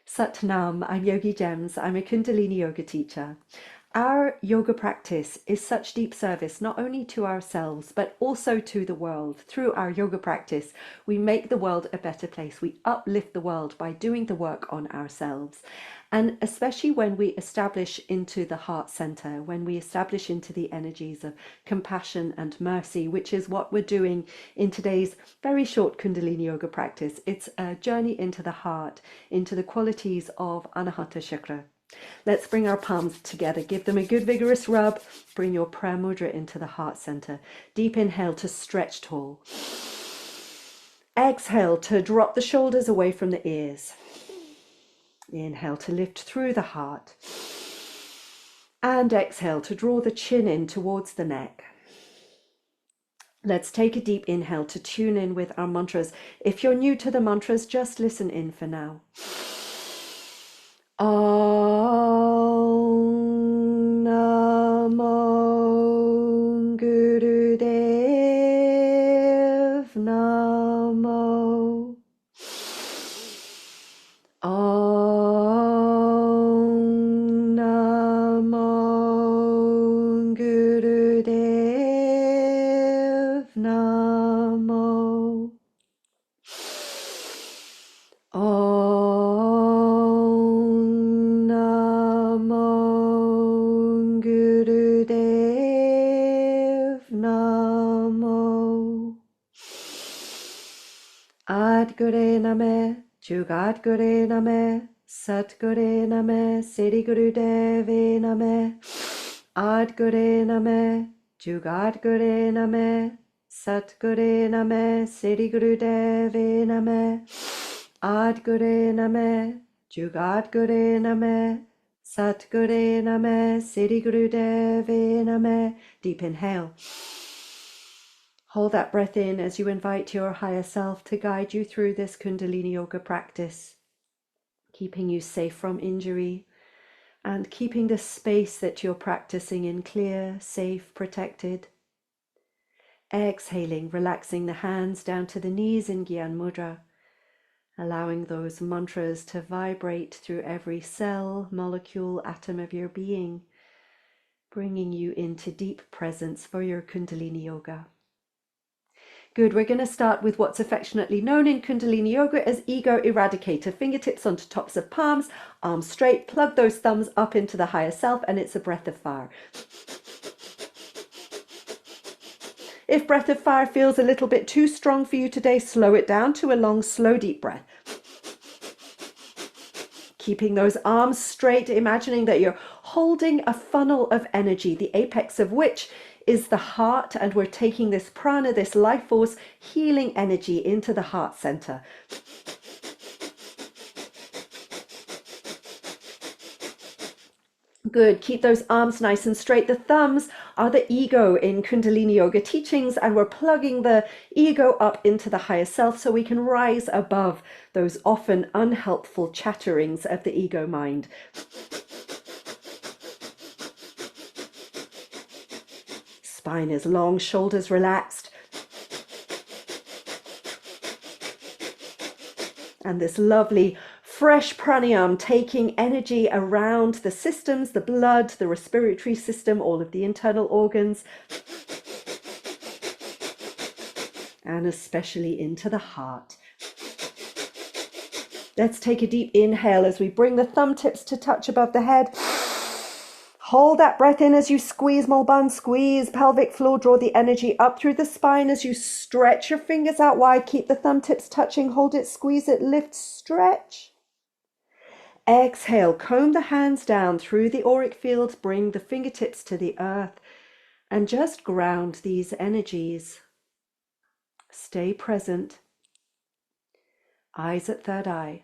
Satnam, I'm Yogigems. I'm a Kundalini yoga teacher. Our yoga practice is such deep service, not only to ourselves, but also to the world. Through our yoga practice, we make the world a better place. We uplift the world by doing the work on ourselves. And especially when we establish into the heart center, when we establish into the energies of compassion and mercy, which is what we're doing in today's very short Kundalini yoga practice. It's a journey into the heart, into the qualities of Anahata Chakra. Let's bring our palms together, give them a good vigorous rub. Bring your prayer mudra into the heart center. Deep inhale to stretch tall. Exhale to drop the shoulders away from the ears. Inhale to lift through the heart. And exhale to draw the chin in towards the neck. Let's take a deep inhale to tune in with our mantras. If you're new to the mantras, just listen in for now. Om Namo Gurudev Namo. Om Namo Gurudev Namo. Om Namo Gurudev Namo. Adgure Name, Jugadgure Name, Satgure Name, Siddhi Gurudeve Name. Adgure Name, Jugadgure Name, Satgure Name, Siddhi Gurudeve Name. Adgure Name, Jugadgure Name, Satgure Name, Siddhi Gurudeve Name. Deep inhale. Hold that breath in as you invite your higher self to guide you through this Kundalini yoga practice, keeping you safe from injury and keeping the space that you're practicing in clear, safe, protected. Exhaling, relaxing the hands down to the knees in Gyan Mudra, allowing those mantras to vibrate through every cell, molecule, atom of your being, bringing you into deep presence for your Kundalini yoga. Good, we're going to start with what's affectionately known in Kundalini yoga as ego eradicator. Fingertips onto tops of palms, arms straight, plug those thumbs up into the higher self, and it's a breath of fire. If breath of fire feels a little bit too strong for you today, slow it down to a long, slow, deep breath. Keeping those arms straight, imagining that you're holding a funnel of energy, the apex of which is the heart, and we're taking this prana, this life force, healing energy into the heart center. Good, keep those arms nice and straight. The thumbs are the ego in Kundalini yoga teachings, and we're plugging the ego up into the higher self so we can rise above those often unhelpful chatterings of the ego mind. Spine is long, shoulders relaxed. And this lovely fresh pranayam, taking energy around the systems, the blood, the respiratory system, all of the internal organs, and especially into the heart. Let's take a deep inhale as we bring the thumb tips to touch above the head. Hold that breath in as you squeeze Mulban, squeeze pelvic floor, draw the energy up through the spine as you stretch your fingers out wide, keep the thumb tips touching, hold it, squeeze it, lift, stretch. Exhale, comb the hands down through the auric field, bring the fingertips to the earth, and just ground these energies. Stay present. Eyes at third eye.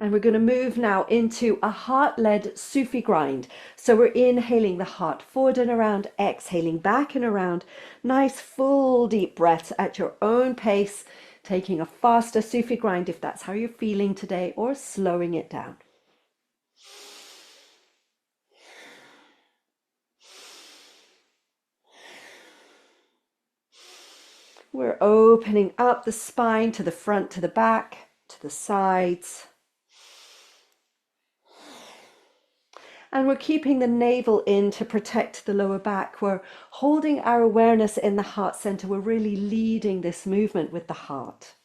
And we're going to move now into a heart-led Sufi grind. So we're inhaling the heart forward and around, exhaling back and around. Nice full deep breaths at your own pace, taking a faster Sufi grind if that's how you're feeling today, or slowing it down. We're opening up the spine to the front, to the back. to the sides. And we're keeping the navel in to protect the lower back. We're holding our awareness in the heart center. We're really leading this movement with the heart.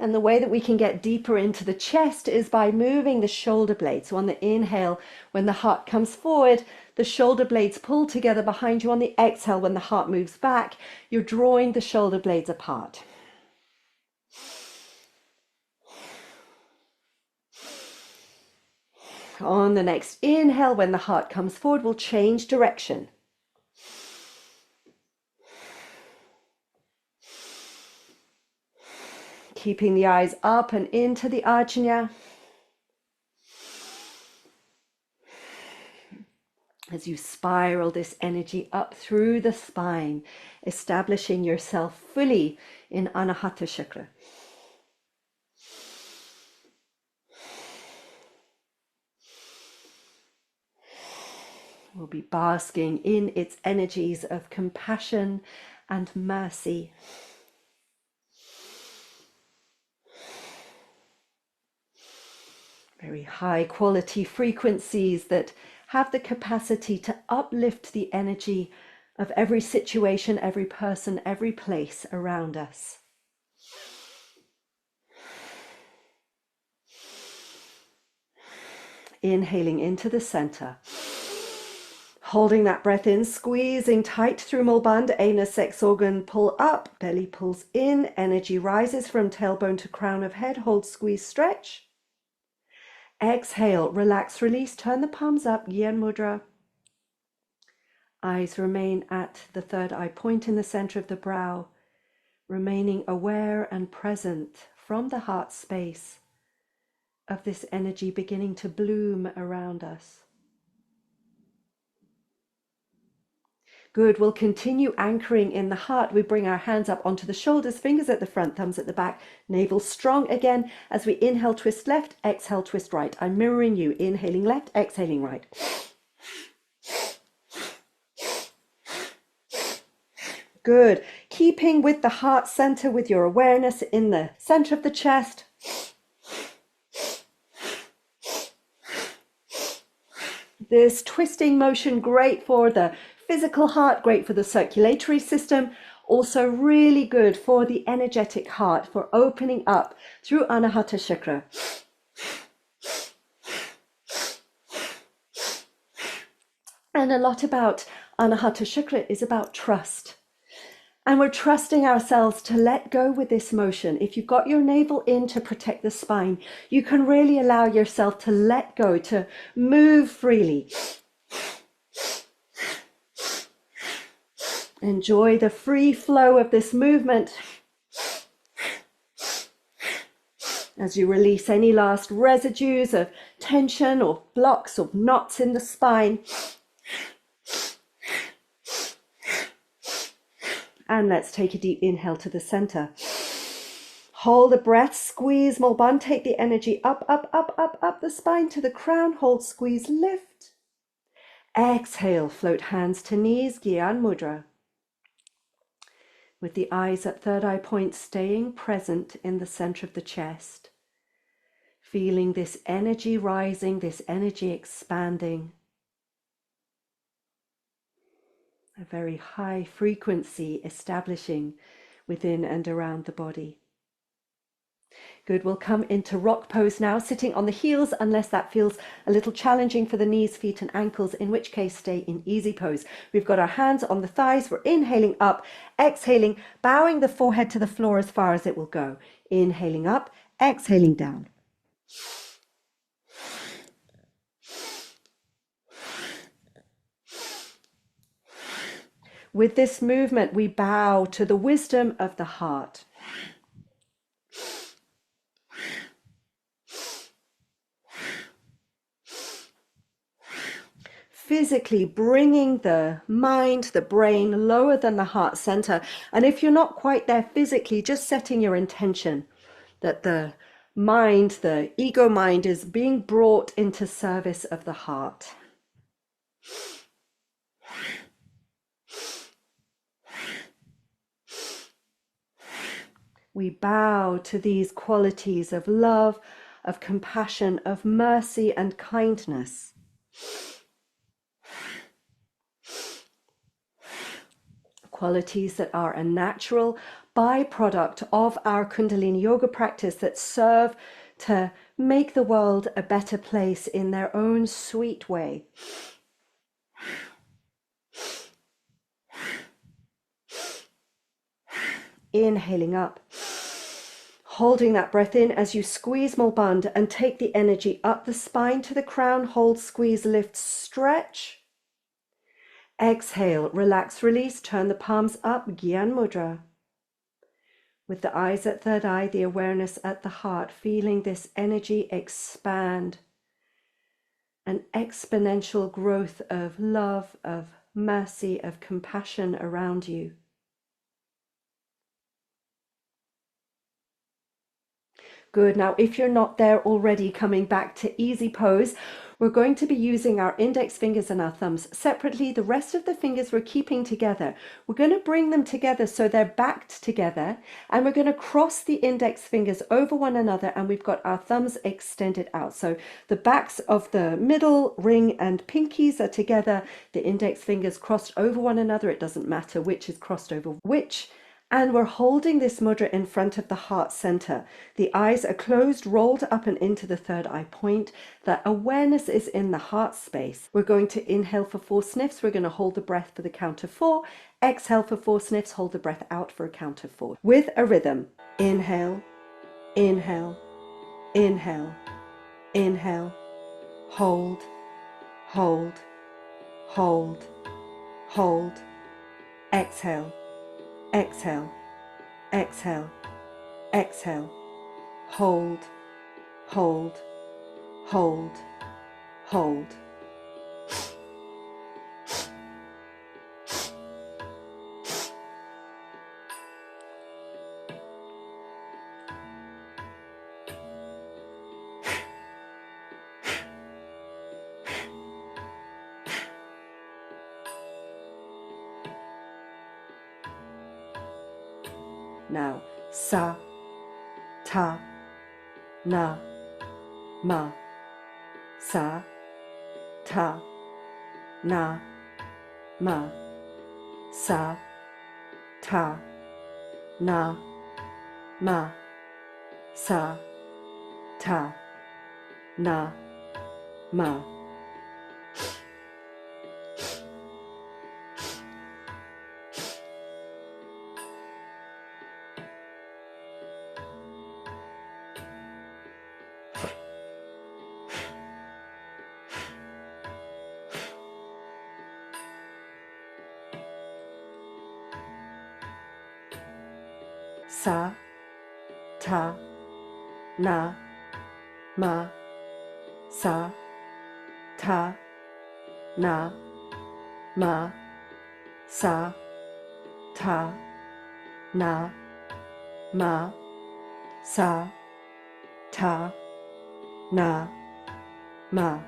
And the way that we can get deeper into the chest is by moving the shoulder blades. So on the inhale, when the heart comes forward, the shoulder blades pull together behind you. On the exhale, when the heart moves back, you're drawing the shoulder blades apart. On the next inhale, when the heart comes forward, we'll change direction. Keeping the eyes up and into the Ajna. As you spiral this energy up through the spine, establishing yourself fully in Anahata Chakra. We'll be basking in its energies of compassion and mercy. Very high quality frequencies that have the capacity to uplift the energy of every situation, every person, every place around us. Inhaling into the center. Holding that breath in, squeezing tight through Mulbandha, anus, sex organ, pull up, belly pulls in, energy rises from tailbone to crown of head, hold, squeeze, stretch. Exhale, relax, release, turn the palms up, Gyan Mudra. Eyes remain at the third eye point in the center of the brow, remaining aware and present from the heart space of this energy beginning to bloom around us. Good, we'll continue anchoring in the heart. We bring our hands up onto the shoulders, fingers at the front, thumbs at the back, navel strong again. As we inhale, twist left, exhale, twist right. I'm mirroring you, inhaling left, exhaling right. Good, keeping with the heart center, with your awareness in the center of the chest. This twisting motion, great for the physical heart, great for the circulatory system, also really good for the energetic heart, for opening up through Anahata Chakra. And a lot about Anahata Chakra is about trust. And we're trusting ourselves to let go with this motion. If you've got your navel in to protect the spine, you can really allow yourself to let go, to move freely. Enjoy the free flow of this movement as you release any last residues of tension or blocks or knots in the spine. And let's take a deep inhale to the center. Hold the breath, squeeze Mulbandha, take the energy up, up, up, up, up the spine to the crown. Hold, squeeze, lift. Exhale, float hands to knees, Gyan Mudra. With the eyes at third eye point, staying present in the center of the chest. Feeling this energy rising, this energy expanding. A very high frequency establishing within and around the body. Good, we'll come into rock pose now, sitting on the heels unless that feels a little challenging for the knees, feet and ankles, in which case stay in easy pose. We've got our hands on the thighs, we're inhaling up, exhaling, bowing the forehead to the floor as far as it will go. Inhaling up, exhaling down. With this movement, we bow to the wisdom of the heart. Physically bringing the mind, the brain lower than the heart center. And if you're not quite there physically, just setting your intention that the mind, the ego mind, is being brought into service of the heart. We bow to these qualities of love, of compassion, of mercy and kindness. Qualities that are a natural byproduct of our Kundalini yoga practice, that serve to make the world a better place in their own sweet way. Inhaling up, holding that breath in as you squeeze Mulband and take the energy up the spine to the crown. Hold, squeeze, lift, stretch. Exhale, relax, release, turn the palms up, Gyan Mudra. With the eyes at third eye, the awareness at the heart, feeling this energy expand. An exponential growth of love, of mercy, of compassion around you. Good. Now, if you're not there already, coming back to easy pose, we're going to be using our index fingers and our thumbs separately. The rest of the fingers we're keeping together. We're going to bring them together so they're backed together, and we're going to cross the index fingers over one another, and we've got our thumbs extended out. So the backs of the middle ring and pinkies are together, the index fingers crossed over one another. It doesn't matter which is crossed over which. And we're holding this mudra in front of the heart center. The eyes are closed, rolled up and into the third eye point. That awareness is in the heart space. We're going to inhale for 4 sniffs. We're going to hold the breath for the count of 4. Exhale for 4 sniffs. Hold the breath out for a count of 4. With a rhythm. Inhale, inhale, inhale, inhale. Hold, hold, hold, hold. Exhale. Exhale, exhale, exhale, hold, hold, hold, hold. Now, sa, ta, na, ma. Sa, ta, na, ma. Sa, ta, na, ma. Sa, ta, na, ma. Sa, ta, na, ma. Sa, ta, na, ma. Sa, ta, na, ma. Sa, ta, na, ma.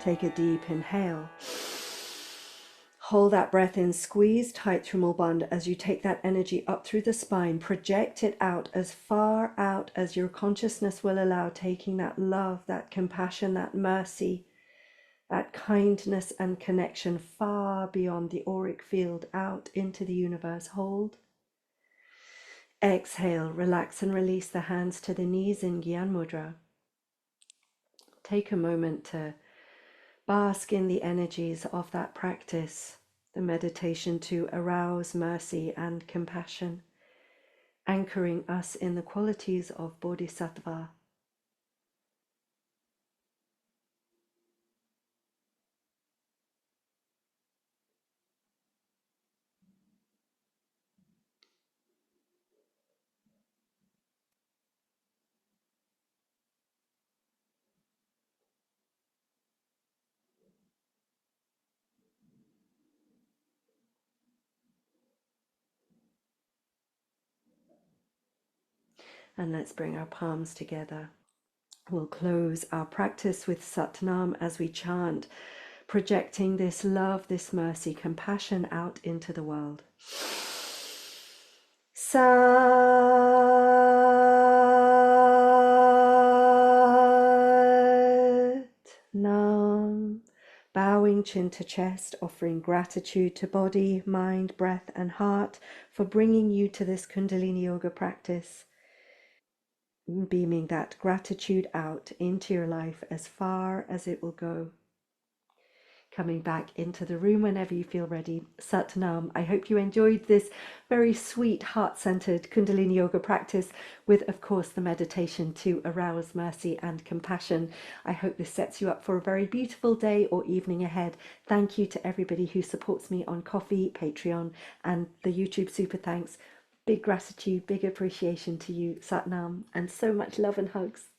Take a deep inhale. Hold that breath in, squeeze tight through Mulband as you take that energy up through the spine. Project it out as far out as your consciousness will allow, taking that love, that compassion, that mercy, that kindness and connection far beyond the auric field out into the universe. Hold. Exhale, relax and release the hands to the knees in Gyan Mudra. Take a moment to bask in the energies of that practice, the meditation to arouse mercy and compassion, anchoring us in the qualities of Bodhisattva. And let's bring our palms together. We'll close our practice with Satnam as we chant, projecting this love, this mercy, compassion out into the world. Satnam. Bowing chin to chest, offering gratitude to body, mind, breath, and heart for bringing you to this Kundalini Yoga practice. Beaming that gratitude out into your life as far as it will go. Coming back into the room whenever you feel ready. Satnam. I hope you enjoyed this very sweet, heart-centered Kundalini Yoga practice with, of course, the meditation to arouse mercy and compassion. I hope this sets you up for a very beautiful day or evening ahead. Thank you to everybody who supports me on Ko-fi, Patreon, and the YouTube Super Thanks. Big gratitude, big appreciation to you, Satnam, and so much love and hugs.